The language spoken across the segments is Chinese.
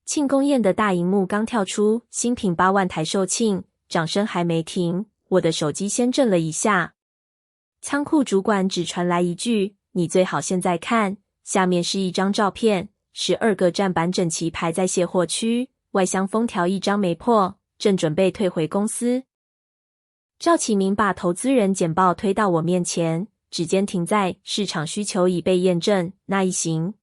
慶功宴的大熒幕剛跳出新品8萬台售罄，掌聲還沒停，我的手機先震了一下。倉庫主管只傳來一句：“你最好現在看。”下面是一張照片，12個棧板整齊排在卸貨區，外箱封條一張沒破，正準備退回公司。趙啟明把投資人簡報推到我面前，指尖停在市場需求已被驗證那一行。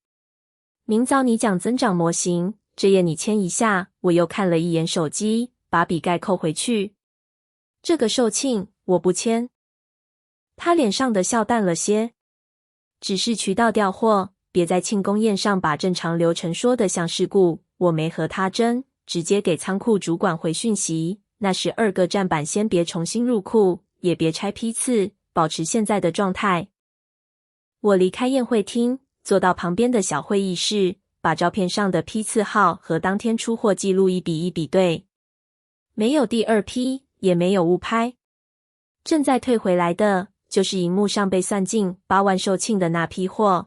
明早你講增長模型，這頁你簽一下。我又看了一眼手機，把筆蓋扣回去。這個售罄我不簽。他臉上的笑淡了些，只是渠道調貨，別在慶功宴上把正常流程說得像事故。我沒和他爭，直接給倉庫主管回訊息，那12個棧板先別重新入庫，也別拆批次，保持現在的狀態。我離開宴會廳，坐到旁邊的小會議室，把照片上的批次號和當天出貨記錄一比一比對，沒有第二批，也沒有誤拍。正在退回來的就是熒幕上被算進8萬售罄的那批貨。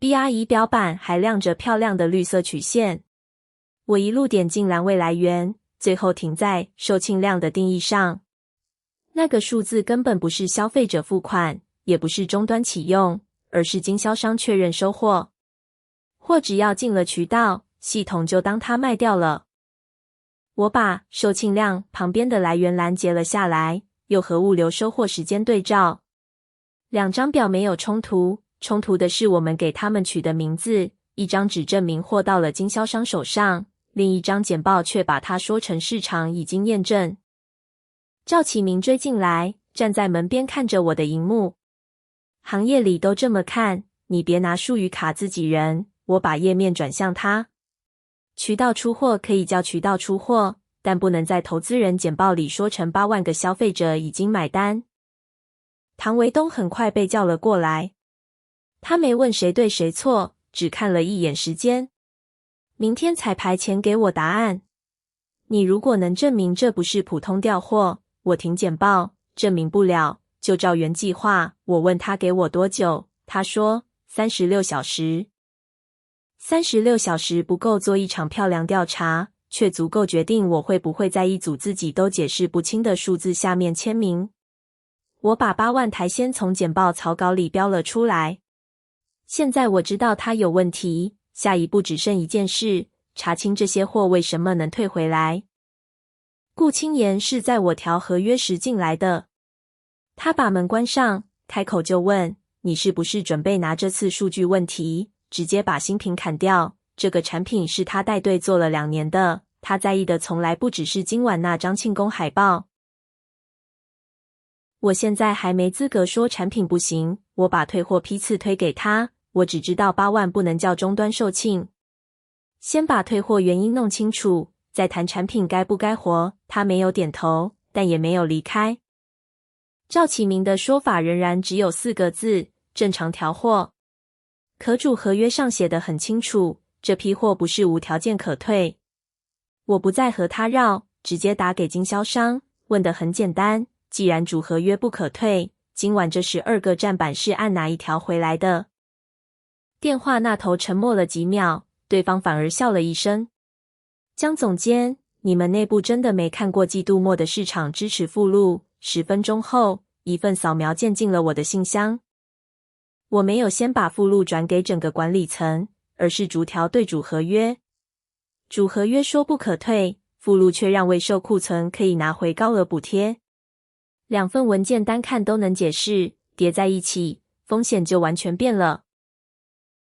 BR 儀表板還亮着漂亮的綠色曲線。我一路點進欄位來源，最後停在售罄量的定義上。那個數字根本不是消費者付款，也不是終端啟用，而是經銷商確認收貨。貨只要進了渠道，系統就當它賣掉了。我把售罄量旁邊的來源欄截了下來，又和物流收貨時間對照。兩張表沒有衝突，衝突的是我們給他們取的名字，一張只證明貨到了經銷商手上，另一張簡報卻把它說成市場已經驗證。趙啟明追進來，站在門邊看着我的熒幕。行業裡都這麼看，你別拿術語卡自己人。我把頁面轉向他。渠道出貨可以叫渠道出貨，但不能在投資人簡報裡說成8萬個消費者已經買單。唐維東很快被叫了過來，他沒問誰對誰錯，只看了一眼時間。明天彩排前給我答案。你如果能證明這不是普通調貨，我停簡報；證明不了，就照原計劃。我問他給我多久，他說36小時。36小時不夠做一場漂亮調查，卻足夠決定我會不會在一組自己都解釋不清的數字下面簽名。我把8萬台先從簡報草稿裡標了出來。現在我知道它有問題，下一步只剩一件事，查清這些貨為什麼能退回來。顧清言是在我調合約時進來的，他把門關上，開口就問：“你是不是準備拿這次數據問題直接把新品砍掉？這個產品是他帶隊做了2年的，他在意的從來不只是今晚那張慶功海報。”我現在還沒資格說產品不行，我把退貨批次推給他，我只知道8萬不能叫終端售罄。先把退貨原因弄清楚，再談產品該不該活。他沒有點頭，但也沒有離開。趙啟明的說法仍然只有4個字：正常調貨。可主合約上寫得很清楚，這批貨不是無條件可退。我不再和他繞，直接打給經銷商，問得很簡單，既然主合約不可退，今晚這12個棧板是按哪一條回來的？電話那頭沉默了幾秒，對方反而笑了一聲。江總監，你們內部真的沒看過季度末的市場支持附錄？10分鐘後，一份掃描件進了我的信箱。我沒有先把附錄轉給整個管理層，而是逐條對主合約。主合約說不可退，附錄卻讓未售庫存可以拿回高額補貼。2份文件單看都能解釋，疊在一起，風險就完全變了。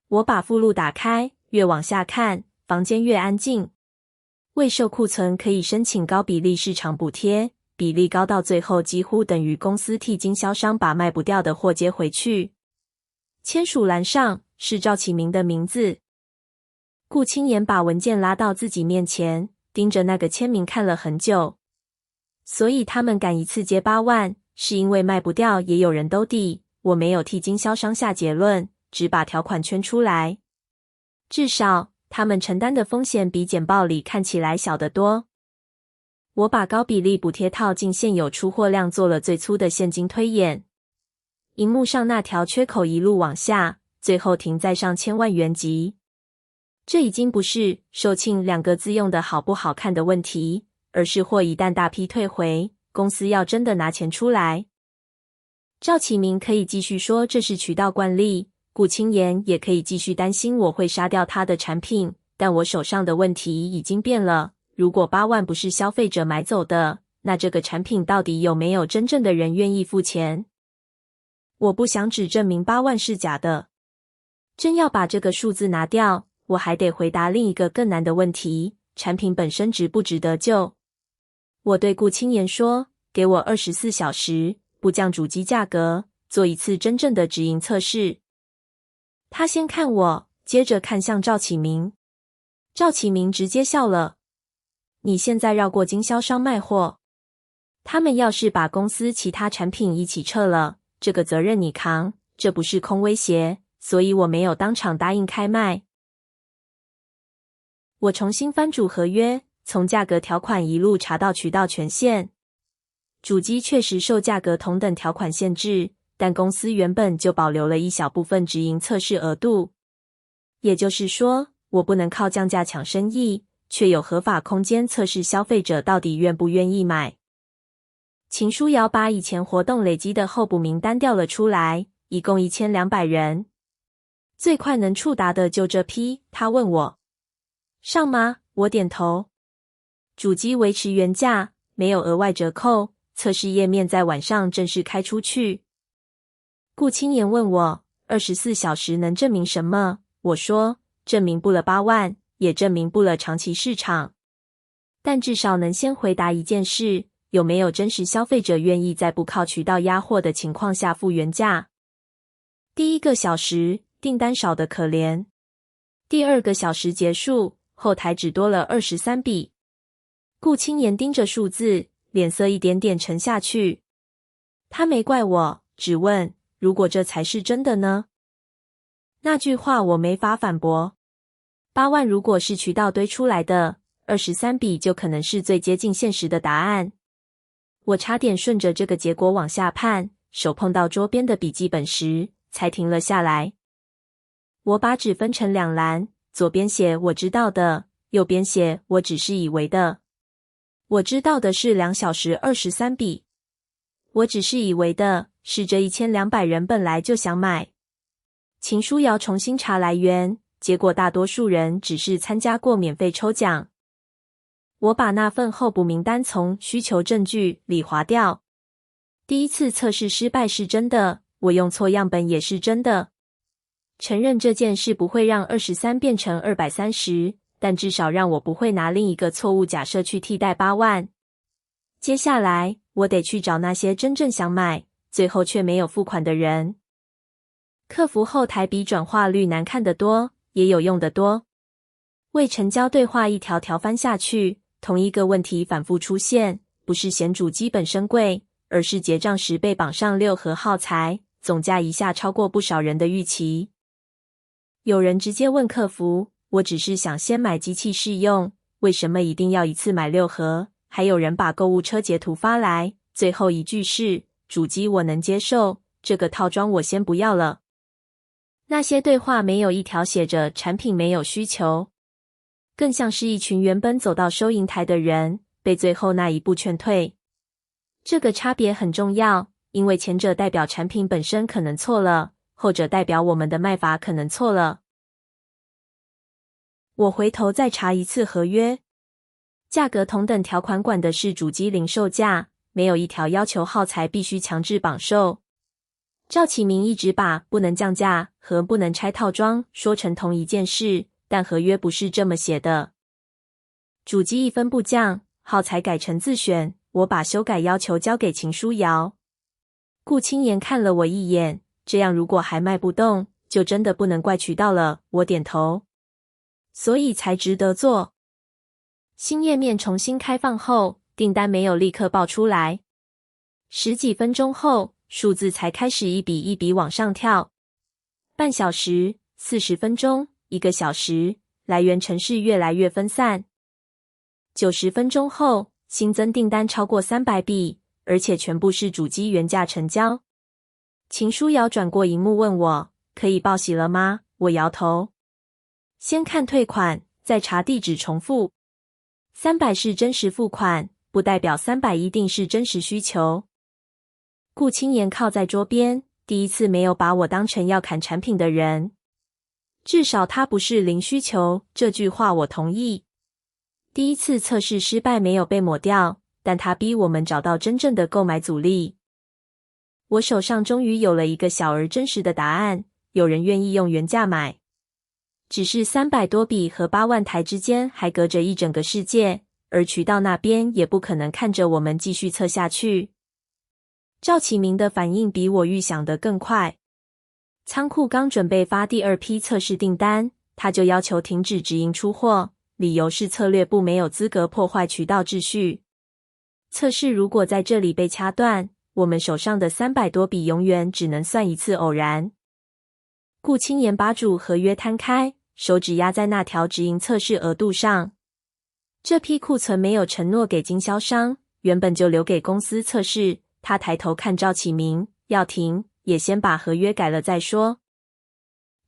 我把附錄打開，越往下看，房間越安靜。未售庫存可以申請高比例市場補貼，比例高到最後幾乎等於公司替經銷商把賣不掉的貨接回去。簽署欄上是趙啟明的名字。顧清言把文件拉到自己面前，盯着那個簽名看了很久。所以他們敢一次接8萬，是因為賣不掉也有人兜底。我沒有替經銷商下結論，只把條款圈出來。至少他們承擔的風險比簡報裡看起來小得多。我把高比例補貼套進現有出貨量做了最粗的現金推演。熒幕上那條缺口一路往下，最後停在上千萬元級。這已經不是售罄2個字用的好不好看的問題，而是貨一旦大批退回，公司要真的拿錢出來。趙啟明可以繼續說這是渠道慣例，顧清言也可以繼續擔心我會殺掉他的產品，但我手上的問題已經變了。如果8萬不是消費者買走的，那這個產品到底有沒有真正的人願意付錢？我不想只證明8萬是假的。真要把這個數字拿掉，我還得回答另一個更難的問題：產品本身值不值得救？我對顧清言說，給我24小時，不降主機價格，做一次真正的直營測試。他先看我，接着看向趙啟明。趙啟明直接笑了。你現在繞過經銷商賣貨，他們要是把公司其他產品一起撤了，這個責任你扛，這不是空威脅，所以我沒有當場答應開賣。我重新翻主合約，從價格條款一路查到渠道權限。主機確實受價格同等條款限制，但公司原本就保留了一小部分直營測試額度。也就是說，我不能靠降價搶生意，卻有合法空間測試消費者到底願不願意買。秦書瑤把以前活動累積的候補名單調了出來，一共1200人。最快能觸達的就這批，他問我上嗎？我點頭。主機維持原價，沒有額外折扣，測試頁面在晚上正式開出去。顧清言問我24小時能證明什麼？我說證明不了8萬，也證明不了長期市場，但至少能先回答一件事：有沒有真實消費者願意在不靠渠道壓貨的情況下付原價？第1個小時訂單少得可憐，第2個小時結束，後台只多了23筆。顧清言盯着數字，臉色一點點沉下去。他沒怪我，只問：如果這才是真的呢？那句話我沒法反駁。8萬如果是渠道堆出來的，23筆就可能是最接近現實的答案。我差點順着這個結果往下判，手碰到桌邊的筆記本時，才停了下來。我把紙分成2欄，左邊寫我知道的，右邊寫我只是以為的。我知道的是2小時23筆，我只是以為的是這1200人本來就想買。秦書瑤重新查來源，結果大多數人只是參加過免費抽獎。我把那份候補名單從需求證據裡劃掉。第一次測試失敗是真的，我用錯樣本也是真的。承認這件事不會讓23變成230，但至少讓我不會拿另一個錯誤假設去替代8萬。接下來，我得去找那些真正想買，最後卻沒有付款的人。客服後台比轉化率難看得多，也有用得多。未成交對話一條條翻下去，同一個問題反覆出現，不是嫌主機本身貴，而是結賬時被綁上6盒耗材，總價一下超過不少人的預期。有人直接問客服，我只是想先買機器試用，為什麼一定要一次買6盒？還有人把購物車截圖發來，最後一句是，主機我能接受，這個套裝我先不要了。那些對話沒有一條寫着產品沒有需求，更像是一群原本走到收銀台的人，被最後那一步勸退。這個差別很重要，因為前者代表產品本身可能錯了，後者代表我們的賣法可能錯了。我回頭再查一次合約，價格同等條款管的是主機零售價，沒有一條要求耗材必須強制綁售。趙啟明一直把不能降價和不能拆套裝說成同一件事，但合約不是這麼寫的。主機一分不降，耗材改成自選，我把修改要求交給秦書瑤。顧清言看了我一眼，這樣如果還賣不動，就真的不能怪渠道了。我點頭。所以才值得做。新頁面重新開放後，訂單沒有立刻報出來。10幾分鐘後，數字才開始一筆一筆往上跳。半小時、40分鐘、1個小時，來源程式越來越分散。90分鐘後，新增訂單超過300筆，而且全部是主機原價成交。秦書瑤轉過螢幕問我，可以報喜了嗎？我搖頭。先看退款，再查地址重複。300是真實付款，不代表300一定是真實需求。顧清言靠在桌邊，第一次沒有把我當成要砍產品的人。至少他不是零需求，這句話我同意。第一次測試失敗沒有被抹掉，但他逼我們找到真正的購買阻力。我手上終於有了一個小而真實的答案，有人願意用原價買。只是300多筆和8萬台之間還隔着一整個世界，而渠道那邊也不可能看着我們繼續測下去。趙啟明的反應比我預想的更快。倉庫剛準備發第二批測試訂單，他就要求停止直營出貨，理由是策略部沒有資格破壞渠道秩序。測試如果在這裡被掐斷，我們手上的300多筆永遠只能算一次偶然。顧清言把主合約攤開，手指壓在那條直營測試額度上。這批庫存沒有承諾給經銷商，原本就留給公司測試。他抬頭看趙啟明，要停，也先把合約改了再說。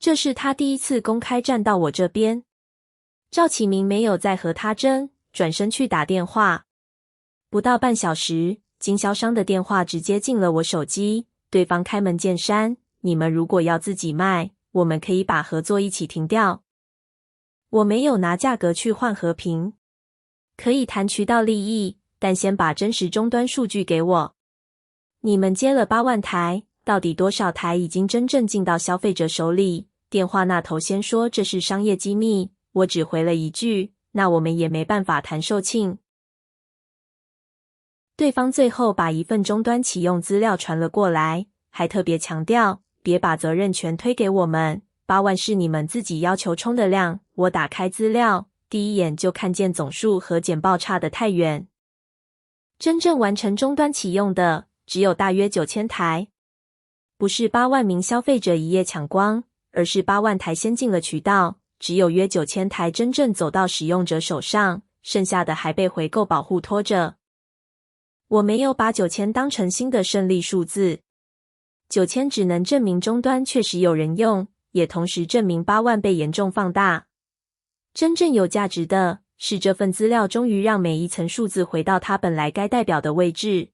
這是他第一次公開站到我這邊。趙啟明沒有再和他爭，轉身去打電話。不到半小時，經銷商的電話直接進了我手機，對方開門見山，你們如果要自己賣，我們可以把合作一起停掉。我沒有拿價格去換和平，可以談渠道利益，但先把真實終端數據給我。你們接了8萬台，到底多少台已經真正進到消費者手裡？電話那頭先說這是商業機密，我只回了一句，那我們也沒辦法談售罄。對方最後把一份終端啟用資料傳了過來，還特別強調，別把責任全推給我們，8萬是你們自己要求衝的量。我打開資料，第一眼就看見總數和簡報差得太遠。真正完成終端啟用的只有大約9000台，不是8萬名消費者一夜搶光，而是8萬台先進了渠道，只有約9000台真正走到使用者手上，剩下的還被回購保護拖着。我沒有把9000當成新的勝利數字，9000只能證明終端確實有人用，也同時證明8萬被嚴重放大。真正有價值的是這份資料終於讓每一層數字回到它本來該代表的位置。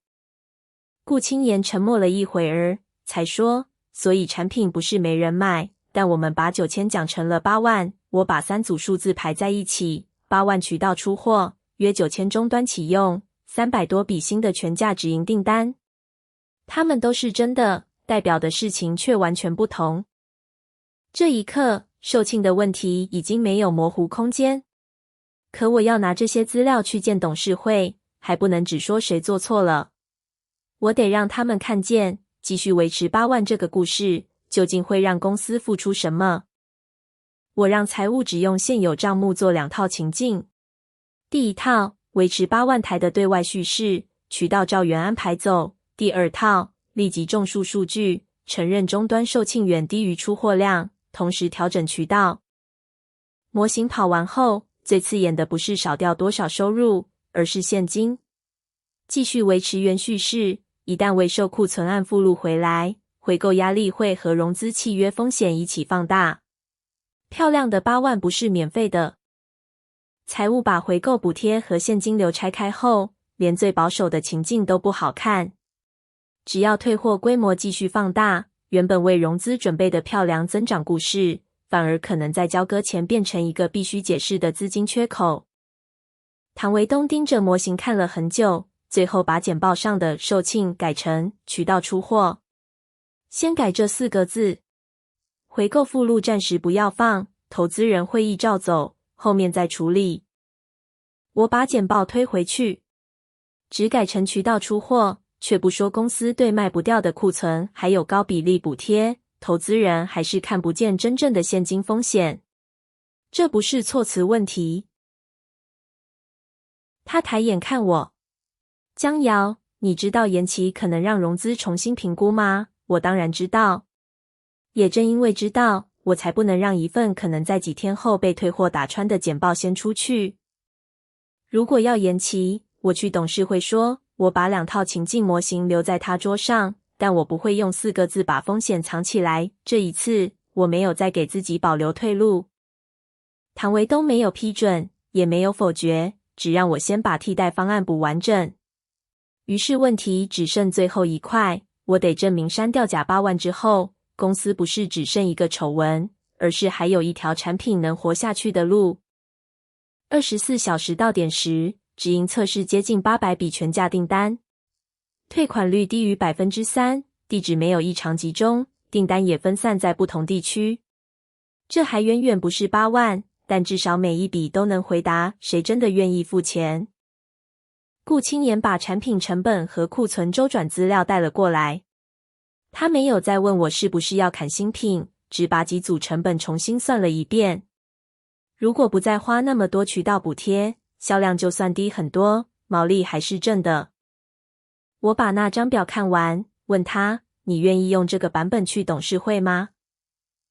顧清言沉默了一會兒，才說，所以產品不是沒人買，但我們把9000講成了8萬，我把3組數字排在一起，8萬渠道出貨，約9000終端啟用，300多筆新的全價直營訂單。它們都是真的，代表的事情卻完全不同。這一刻，售罄的問題已經沒有模糊空間。可我要拿這些資料去見董事會，還不能只說誰做錯了。我得讓他們看見，繼續維持8萬這個故事，究竟會讓公司付出什麼。我讓財務只用現有賬目做2套情境。第一套，維持8萬台的對外敘事，渠道照原安排走。第二套，立即種樹數據，承認終端售罄遠低於出貨量，同時調整渠道。模型跑完後，最刺眼的不是少掉多少收入，而是現金。繼續維持原敘事，一旦未售庫存案附錄回來，回購壓力會和融資契約風險一起放大。漂亮的8萬不是免費的。財務把回購補貼和現金流拆開後，連最保守的情境都不好看。只要退貨規模繼續放大，原本為融資準備的漂亮增長故事，反而可能在交割前變成一個必須解釋的資金缺口。唐維東盯着模型看了很久，最後把簡報上的售罄改成渠道出貨。先改這4個字，回購附錄暫時不要放，投資人會議照走，後面再處理。我把簡報推回去，只改成渠道出貨，卻不說公司對賣不掉的庫存還有高比例補貼，投資人還是看不見真正的現金風險。這不是措辭問題。他抬眼看我，江瑤，你知道延期可能讓融資重新評估嗎？我當然知道，也正因為知道，我才不能讓一份可能在幾天後被退貨打穿的簡報先出去。如果要延期，我去董事會說，我把2套情境模型留在他桌上，但我不會用4個字把風險藏起來。這一次，我沒有再給自己保留退路。唐維東沒有批准，也沒有否決，只讓我先把替代方案補完整。於是問題只剩最後一塊，我得證明刪掉假8萬之後，公司不是只剩一個醜聞，而是還有一條產品能活下去的路。24小時到點時，直營測試接近800筆全價訂單，退款率低於 3%， 地址沒有異常集中，訂單也分散在不同地區。這還遠遠不是8萬，但至少每一筆都能回答誰真的願意付錢。顧青年把產品成本和庫存週轉資料帶了過來。他沒有再問我是不是要砍新品，只把幾組成本重新算了一遍。如果不再花那麼多渠道補貼，銷量就算低很多，毛利還是正的。我把那張表看完，問他：你願意用這個版本去董事會嗎？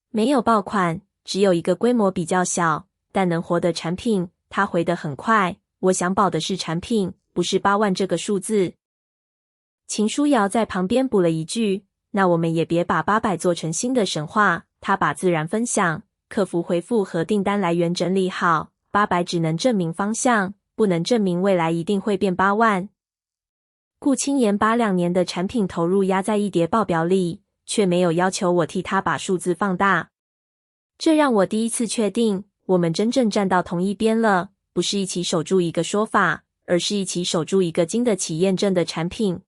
沒有爆款，只有一個規模比較小，但能活的產品。他回得很快，我想保的是產品，不是8萬這個數字。秦書瑤在旁邊補了一句：那我們也別把800做成新的神話。他把自然分享、客服回復和訂單來源整理好，800只能證明方向，不能證明未來一定會變8萬。顧青年把2年的產品投入壓在一疊報表裡，卻沒有要求我替他把數字放大。這讓我第一次確定，我們真正站到同一邊了，不是一起守住一個說法，而是一起守住一個經得起驗證的產品。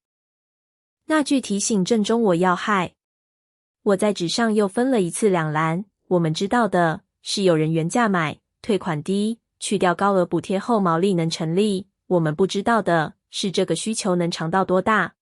那句提醒正中我要害。我在紙上又分了一次2欄，我們知道的是有人原價買，退款低，去掉高額補貼後毛利能成立。我們不知道的是這個需求能長到多大。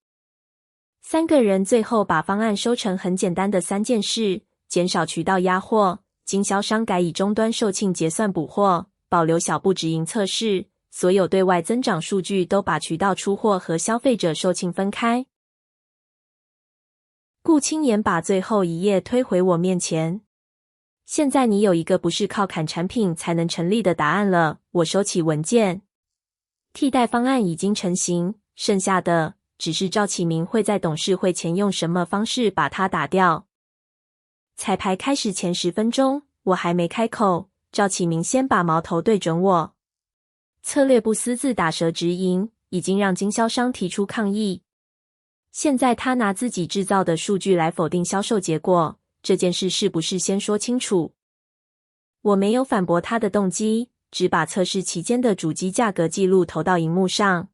3個人最後把方案收成很簡單的3件事：減少渠道壓貨，經銷商改以終端售罄結算補貨，保留小步直營測試，所有對外增長數據都把渠道出貨和消費者售罄分開。顧青年把最後一頁推回我面前。現在你有一個不是靠砍產品才能成立的答案了。我收起文件。替代方案已經成型，剩下的只是趙啟明會在董事會前用什麼方式把它打掉。彩排開始前10分鐘，我還沒開口，趙啟明先把矛頭對準我。策略部私自打折直營，已經讓經銷商提出抗議。現在他拿自己製造的數據來否定銷售結果，這件事是不是先說清楚？我沒有反駁他的動機，只把測試期間的主機價格記錄投到熒幕上。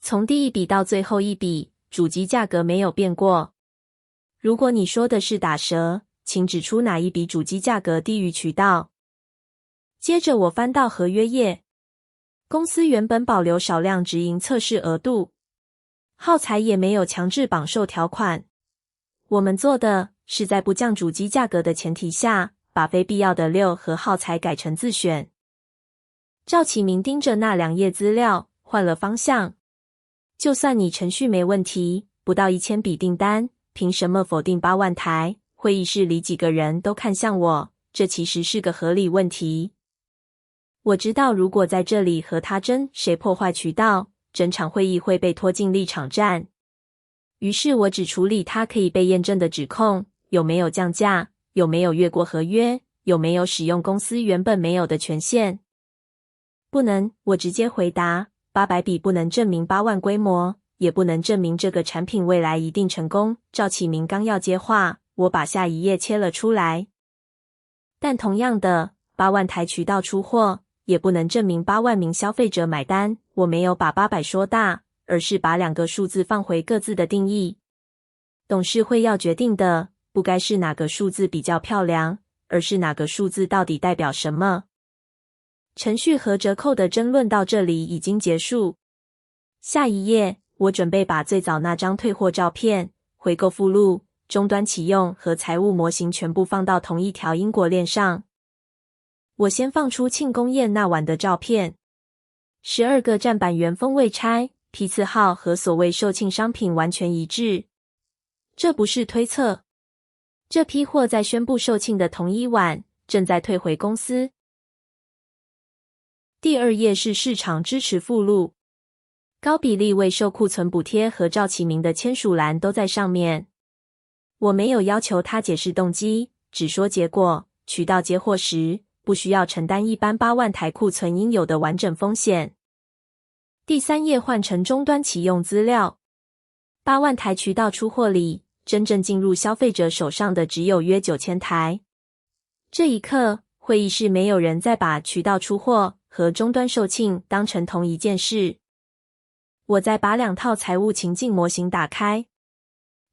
從第一筆到最後一筆，主機價格沒有變過。如果你說的是打折，請指出哪一筆主機價格低於渠道。接着我翻到合約頁，公司原本保留少量直營測試額度，耗材也沒有強制綁售條款。我們做的是在不降主機價格的前提下，把非必要的6和耗材改成自選。趙啟明盯着那2頁資料，換了方向。就算你程序沒問題，不到1000筆訂單，憑什麼否定8萬台？會議室裡幾個人都看向我，這其實是個合理問題。我知道如果在這裡和他爭誰破壞渠道，整場會議會被拖進立場戰。於是我只處理他可以被驗證的指控，有沒有降價，有沒有越過合約，有沒有使用公司原本沒有的權限。不能，我直接回答，800筆不能證明8萬規模，也不能證明這個產品未來一定成功。趙啟明剛要接話，我把下一頁切了出來。但同樣的，8萬台渠道出貨，也不能證明8萬名消費者買單。我沒有把800說大，而是把2個數字放回各自的定義。董事會要決定的，不該是哪個數字比較漂亮，而是哪個數字到底代表什麼。程序和折扣的爭論到這裡已經結束。下一頁，我準備把最早那張退貨照片、回購附錄、終端啟用和財務模型全部放到同一條因果鏈上。我先放出慶功宴那晚的照片，12個站板原封未拆，批次號和所謂售罄商品完全一致。這不是推測，這批貨在宣布售罄的同一晚正在退回公司。第2頁是市場支持附錄，高比例未收庫存補貼和趙啟明的簽署欄都在上面。我沒有要求他解釋動機，只說結果。渠道接貨時，不需要承擔一般8萬台庫存應有的完整風險。第3頁換成終端啟用資料。8萬台渠道出貨裡，真正進入消費者手上的只有約9000台。這一刻，會議室沒有人再把渠道出貨和終端售罄當成同一件事。我再把2套財務情境模型打開。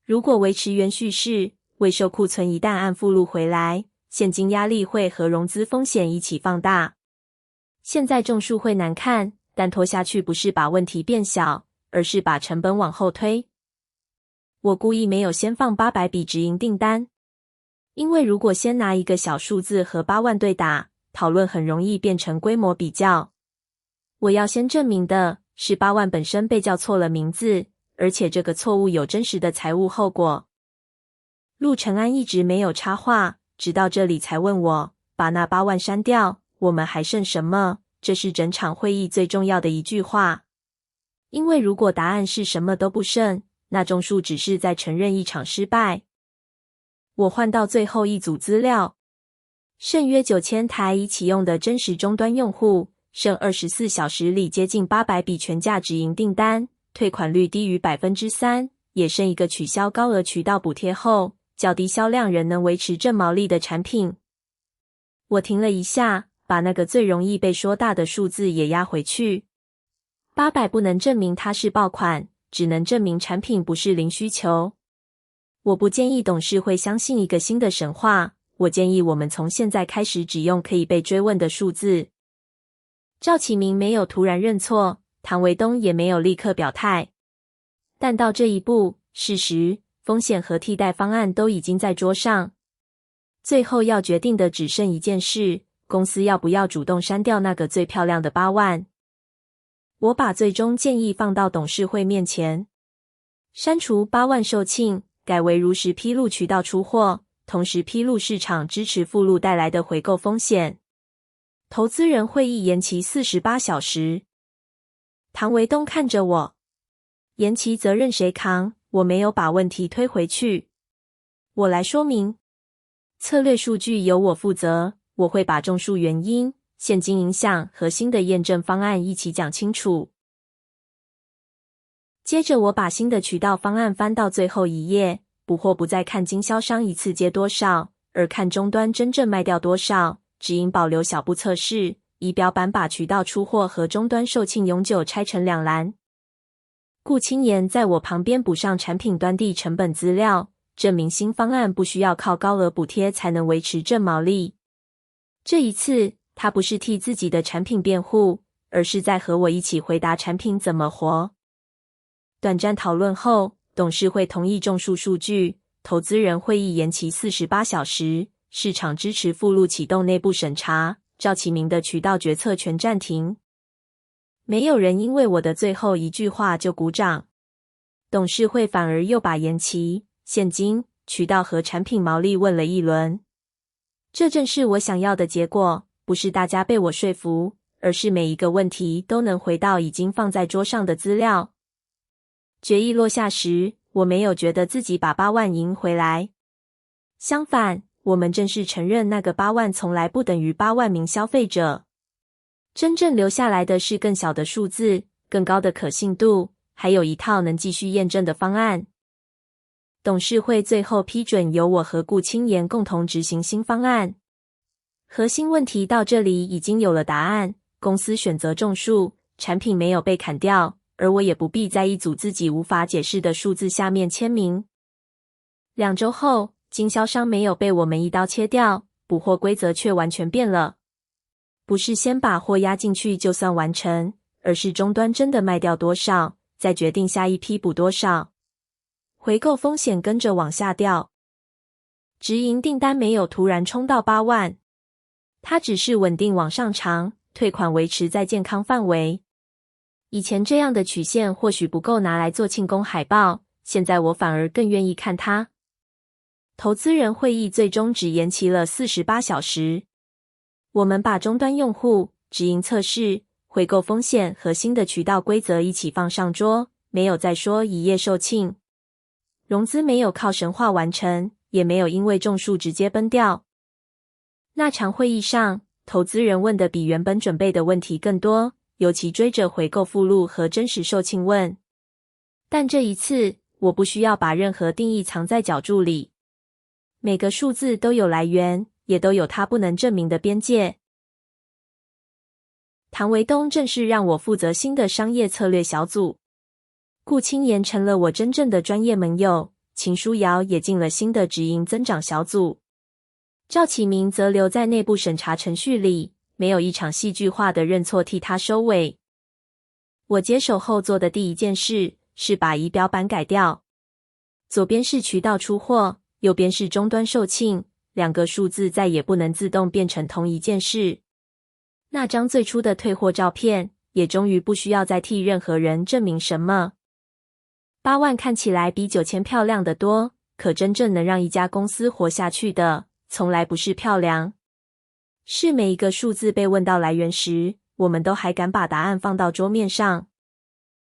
如果維持原敘事，未售庫存一旦按附錄回來，現金壓力會和融資風險一起放大。現在種數會難看，但拖下去不是把問題變小，而是把成本往後推。我故意沒有先放800筆直營訂單，因為如果先拿一個小數字和8萬對打，討論很容易變成規模比較。我要先證明的是8萬本身被叫錯了名字，而且這個錯誤有真實的財務後果。陸承安一直沒有插話，直到這裡才問我，把那8萬刪掉，我們還剩什麼？這是整場會議最重要的一句話。因為如果答案是什麼都不剩，那種數只是在承認一場失敗。我換到最後一組資料，剩約9000台已啟用的真實終端用戶，剩24小時裡接近800筆全價直營訂單，退款率低於 3%， 也剩一個取消高額渠道補貼後，較低銷量仍能維持正毛利的產品。我停了一下，把那個最容易被說大的數字也壓回去。800不能證明它是爆款，只能證明產品不是零需求。我不建議董事會相信一個新的神話，我建議我們從現在開始只用可以被追問的數字。趙啟明沒有突然認錯，唐維東也沒有立刻表態。但到這一步，事實、風險和替代方案都已經在桌上。最後要決定的只剩一件事，公司要不要主動刪掉那個最漂亮的8萬。我把最終建議放到董事會面前，刪除8萬售罄，改為如實披露渠道出貨，同時披露市場支持附錄帶來的回購風險。投資人會議延期48小時。唐維東看着我，延期責任誰扛？我沒有把問題推回去。我來說明，策略數據由我負責，我會把種數原因、現金影響和新的驗證方案一起講清楚。接着我把新的渠道方案翻到最後一頁，補貨不再看經銷商一次接多少，而看終端真正賣掉多少，只應保留小步測試，儀表板把渠道出貨和終端售罄永久拆成2欄。顧清言在我旁邊補上產品端地成本資料，證明新方案不需要靠高額補貼才能維持正毛利。這一次，他不是替自己的產品辯護，而是在和我一起回答產品怎麼活。短暫討論後，董事會同意種數數據，投資人會議延期48小時，市場支持附錄啟動內部審查，趙啟明的渠道決策權暫停。沒有人因為我的最後一句話就鼓掌，董事會反而又把延期、現金、渠道和產品毛利問了一輪。這正是我想要的結果，不是大家被我說服，而是每一個問題都能回到已經放在桌上的資料。決議落下時，我沒有覺得自己把8萬贏回來。相反，我們正式承認那個8萬從來不等於8萬名消費者。真正留下來的是更小的數字，更高的可信度，還有一套能繼續驗證的方案。董事會最後批准由我和顧清言共同執行新方案。核心問題到這裡已經有了答案，公司選擇種數，產品沒有被砍掉，而我也不必在一組自己無法解釋的數字下面簽名。2週後，經銷商沒有被我們一刀切掉，補貨規則卻完全變了。不是先把貨壓進去就算完成，而是終端真的賣掉多少，再決定下一批補多少。回購風險跟着往下掉。直營訂單沒有突然衝到8萬，它只是穩定往上漲，退款維持在健康範圍。以前這樣的曲線或許不夠拿來做慶功海報，現在我反而更願意看它。投資人會議最終只延期了48小時。我們把終端用戶、直營測試、回購風險和新的渠道規則一起放上桌，沒有再說一夜售罄。融資沒有靠神話完成，也沒有因為種數直接崩掉。那場會議上，投資人問的比原本準備的問題更多，尤其追着回購附錄和真實售罄問。但這一次，我不需要把任何定義藏在腳注裡。每個數字都有來源，也都有它不能證明的邊界。唐維東正式讓我負責新的商業策略小組，顧清言成了我真正的專業盟友，秦書瑤也進了新的直營增長小組。趙啟明則留在內部審查程序裡，沒有一場戲劇化的認錯替他收尾。我接手後做的第一件事是把儀表板改掉，左邊是渠道出貨，右邊是終端售罄，兩個數字再也不能自動變成同一件事。那張最初的退貨照片，也終於不需要再替任何人證明什麼。8萬看起來比9000漂亮得多，可真正能讓一家公司活下去的，從來不是漂亮，是每一個數字被問到來源時，我們都還敢把答案放到桌面上。